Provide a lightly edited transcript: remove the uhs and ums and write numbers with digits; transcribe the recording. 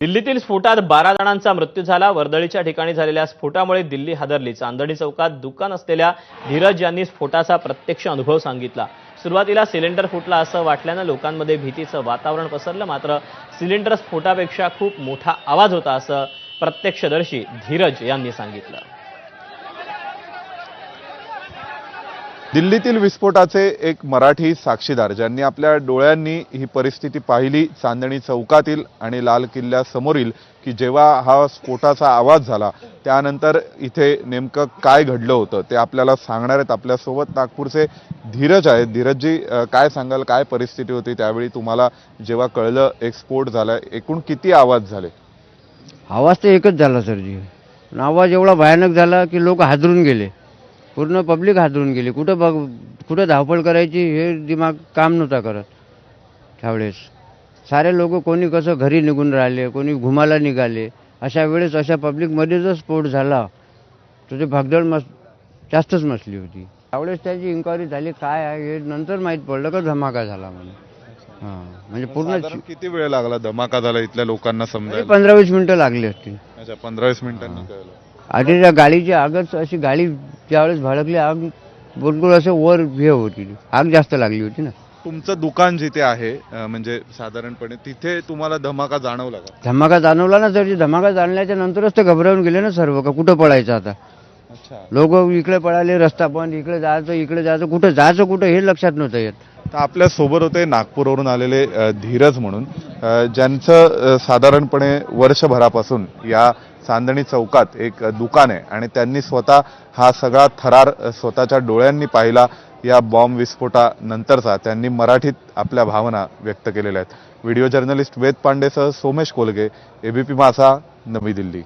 दिल्लीतील स्फोटात 12 जणांचा मृत्यू झाला। वर्दळीच्या ठिकाणी झालेल्या स्फोटामुळे दिल्ली हादरली। चांदणी चौकात दुकान असलेल्या धीरज यांनी स्फोटाचा प्रत्यक्ष अनुभव सांगितला। सुरुवातीला सिलेंडर फुटला असं वाटल्यानं लोकांमध्ये भीतीचं वातावरण पसरलं, मात्र सिलेंडर स्फोटापेक्षा खूप मोठा आवाज होता असं प्रत्यक्षदर्शी धीरज यांनी सांगितलं। दिल्लीतील विस्फोटाचे एक मराठी साक्षीदार ज्यांनी आपल्या डोळ्यांनी ही परिस्थिती पाहिली चांदणी चौकातील आणि लाल किल्ल्यासमोरील की जेव्हा हा स्फोटाचा आवाज झाला त्यानंतर इथे नेमकं काय घडलं होतं ते आपल्याला सांगणार आहेत। आपल्यासोबत नागपूरचे धीरज आहेत। धीरजजी, काय सांगाल, काय परिस्थिती होती त्यावेळी तुम्हाला जेव्हा कळलं एक स्फोट झाला? एकूण किती आवाज झाले? आवाज तर एकच झाला सरजी। आवाज एवढा भयानक झाला की लोक हादरून गेले, पूर्ण पब्लिक हादरून गेली। कुठं धावपळ करायची हे दिमाग काम नव्हता करत त्यावेळेस। सारे लोक कोणी कसं घरी निघून राहिले, कोणी घुमाला निघाले। अशा वेळेस अशा पब्लिकमध्ये जर स्फोट झाला तर ते भागदळ जास्तच मचली होती। त्यावेळेस त्याची इन्क्वायरी झाली, काय आहे हे नंतर माहीत पडलं का धमाका झाला म्हणून। म्हणजे पूर्ण किती वेळ लागला धमाका झाला इथल्या लोकांना समजायला? 15-20 मिनिटं लागली असतील। अच्छा, 15-20 मिनिटांनी कळलं। आधी त्या गाडीची आगच अशी, गाडी ज्यावेळेस भडकली आग बिलकुल असं वर हे होती, आग जास्त लागली होती ना। तुमचं दुकान जिथे आहे म्हणजे साधारणपणे तिथे तुम्हाला धमाका जाणवला का? धमाका जाणवला ना सर। धमाका जाणल्याच्या नंतरच तर घबरावून गेले ना सर्व, का कुठं पळायचं आता। अच्छा, लोक इकडे पळाले, रस्ता बंद, इकडे जायचं कुठं हे लक्षात नव्हतं येत। तर आपल्या सोबत होते नागपूरवरून आलेले धीरज म्हणून, ज्यांचं साधारणपणे वर्षभरापासून या चांदणी चौकात एक दुकान आहे आणि त्यांनी स्वतः हा सगळा थरार स्वतःच्या डोळ्यांनी पाहिला। या बॉम्ब विस्फोटानंतरचा त्यांनी मराठीत आपल्या भावना व्यक्त केलेल्या आहेत। व्हिडिओ जर्नलिस्ट वेद पांडेसह सोमेश कोलगे, एबीपी माझा, नवी दिल्ली।